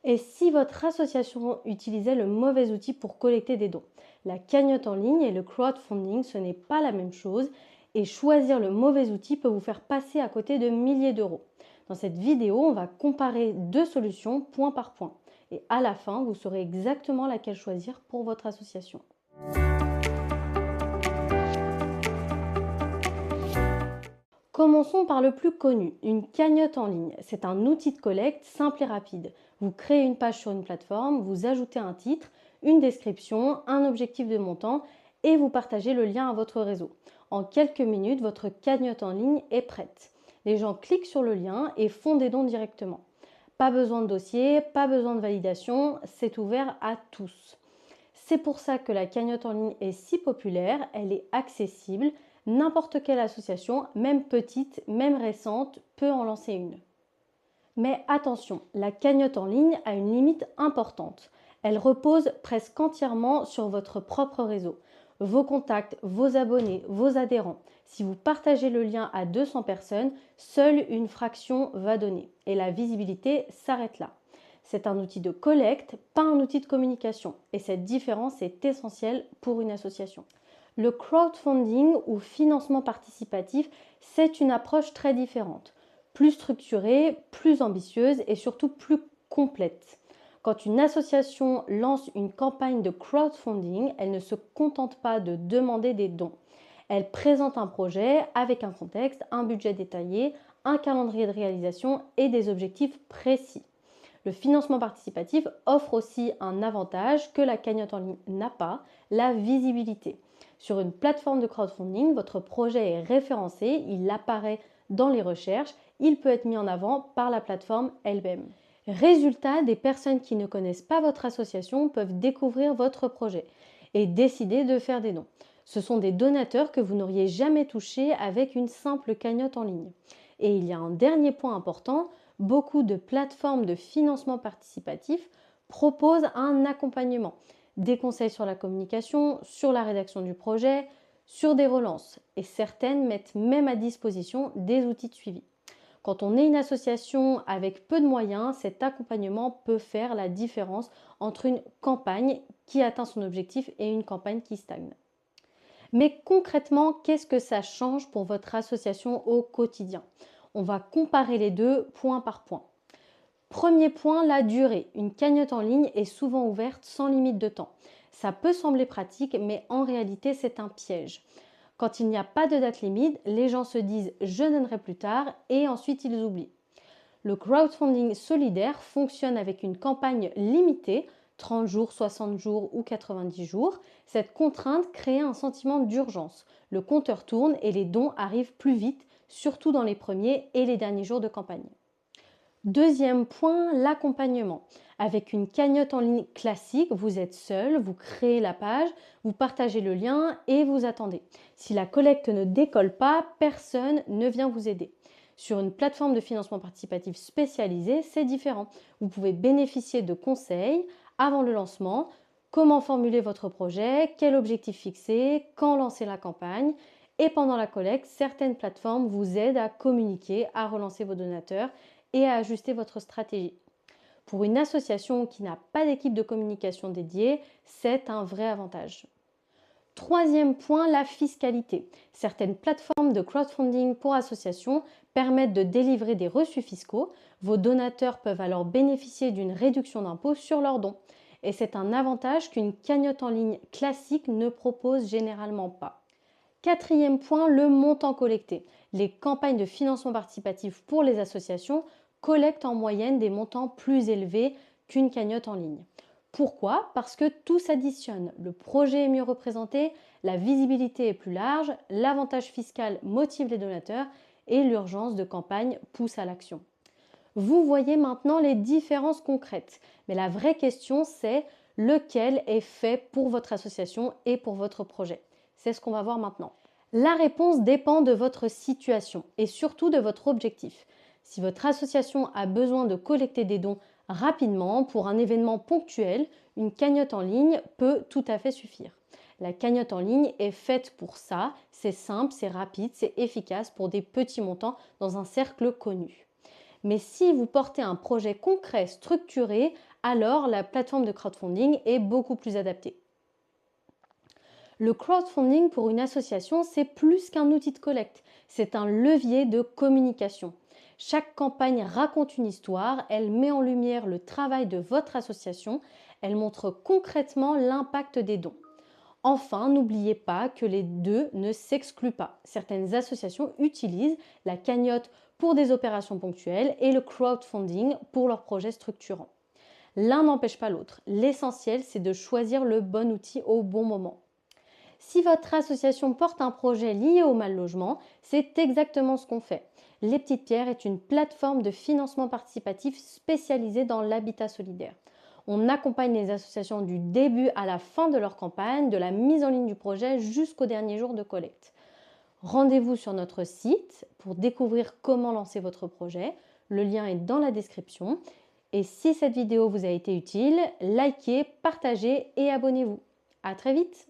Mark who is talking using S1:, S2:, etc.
S1: Et si votre association utilisait le mauvais outil pour collecter des dons? La cagnotte en ligne et le crowdfunding, ce n'est pas la même chose et choisir le mauvais outil peut vous faire passer à côté de milliers d'euros. Dans cette vidéo, on va comparer deux solutions point par point. Et à la fin, vous saurez exactement laquelle choisir pour votre association. Commençons par le plus connu, une cagnotte en ligne. C'est un outil de collecte simple et rapide. Vous créez une page sur une plateforme, vous ajoutez un titre, une description, un objectif de montant et vous partagez le lien à votre réseau. En quelques minutes, votre cagnotte en ligne est prête. Les gens cliquent sur le lien et font des dons directement. Pas besoin de dossier, pas besoin de validation, c'est ouvert à tous. C'est pour ça que la cagnotte en ligne est si populaire, elle est accessible. N'importe quelle association, même petite, même récente, peut en lancer une. Mais attention, la cagnotte en ligne a une limite importante. Elle repose presque entièrement sur votre propre réseau. Vos contacts, vos abonnés, vos adhérents. Si vous partagez le lien à 200 personnes, seule une fraction va donner. Et la visibilité s'arrête là. C'est un outil de collecte, pas un outil de communication. Et cette différence est essentielle pour une association. Le crowdfunding ou financement participatif, c'est une approche très différente, plus structurée, plus ambitieuse et surtout plus complète. Quand une association lance une campagne de crowdfunding, elle ne se contente pas de demander des dons. Elle présente un projet avec un contexte, un budget détaillé, un calendrier de réalisation et des objectifs précis. Le financement participatif offre aussi un avantage que la cagnotte en ligne n'a pas, la visibilité. Sur une plateforme de crowdfunding, votre projet est référencé, il apparaît dans les recherches, il peut être mis en avant par la plateforme elle-même. Résultat, des personnes qui ne connaissent pas votre association peuvent découvrir votre projet et décider de faire des dons. Ce sont des donateurs que vous n'auriez jamais touchés avec une simple cagnotte en ligne. Et il y a un dernier point important, beaucoup de plateformes de financement participatif proposent un accompagnement, des conseils sur la communication, sur la rédaction du projet, sur des relances et certaines mettent même à disposition des outils de suivi. Quand on est une association avec peu de moyens, cet accompagnement peut faire la différence entre une campagne qui atteint son objectif et une campagne qui stagne. Mais concrètement, qu'est-ce que ça change pour votre association au quotidien? On va comparer les deux point par point. Premier point, la durée. Une cagnotte en ligne est souvent ouverte sans limite de temps. Ça peut sembler pratique, mais en réalité, c'est un piège. Quand il n'y a pas de date limite, les gens se disent je donnerai plus tard et ensuite ils oublient. Le crowdfunding solidaire fonctionne avec une campagne limitée, 30 jours, 60 jours ou 90 jours. Cette contrainte crée un sentiment d'urgence. Le compteur tourne et les dons arrivent plus vite, surtout dans les premiers et les derniers jours de campagne. Deuxième point, l'accompagnement. Avec une cagnotte en ligne classique, vous êtes seul, vous créez la page, vous partagez le lien et vous attendez. Si la collecte ne décolle pas, personne ne vient vous aider. Sur une plateforme de financement participatif spécialisée, c'est différent. Vous pouvez bénéficier de conseils avant le lancement, comment formuler votre projet, quel objectif fixer, quand lancer la campagne. Et pendant la collecte, certaines plateformes vous aident à communiquer, à relancer vos donateurs et à ajuster votre stratégie. Pour une association qui n'a pas d'équipe de communication dédiée, c'est un vrai avantage. Troisième point, la fiscalité. Certaines plateformes de crowdfunding pour associations permettent de délivrer des reçus fiscaux. Vos donateurs peuvent alors bénéficier d'une réduction d'impôt sur leurs dons. Et c'est un avantage qu'une cagnotte en ligne classique ne propose généralement pas. Quatrième point, le montant collecté. Les campagnes de financement participatif pour les associations collectent en moyenne des montants plus élevés qu'une cagnotte en ligne. Pourquoi? Parce que tout s'additionne. Le projet est mieux représenté, la visibilité est plus large, l'avantage fiscal motive les donateurs et l'urgence de campagne pousse à l'action. Vous voyez maintenant les différences concrètes. Mais la vraie question, c'est lequel est fait pour votre association et pour votre projet. C'est ce qu'on va voir maintenant. La réponse dépend de votre situation et surtout de votre objectif. Si votre association a besoin de collecter des dons rapidement pour un événement ponctuel, une cagnotte en ligne peut tout à fait suffire. La cagnotte en ligne est faite pour ça, c'est simple, c'est rapide, c'est efficace pour des petits montants dans un cercle connu. Mais si vous portez un projet concret, structuré, alors la plateforme de crowdfunding est beaucoup plus adaptée. Le crowdfunding pour une association, c'est plus qu'un outil de collecte, c'est un levier de communication. Chaque campagne raconte une histoire, elle met en lumière le travail de votre association, elle montre concrètement l'impact des dons. Enfin, n'oubliez pas que les deux ne s'excluent pas. Certaines associations utilisent la cagnotte pour des opérations ponctuelles et le crowdfunding pour leurs projets structurants. L'un n'empêche pas l'autre. L'essentiel, c'est de choisir le bon outil au bon moment. Si votre association porte un projet lié au mal logement, c'est exactement ce qu'on fait. Les Petites Pierres est une plateforme de financement participatif spécialisée dans l'habitat solidaire. On accompagne les associations du début à la fin de leur campagne, de la mise en ligne du projet jusqu'au dernier jour de collecte. Rendez-vous sur notre site pour découvrir comment lancer votre projet. Le lien est dans la description. Et si cette vidéo vous a été utile, likez, partagez et abonnez-vous. À très vite!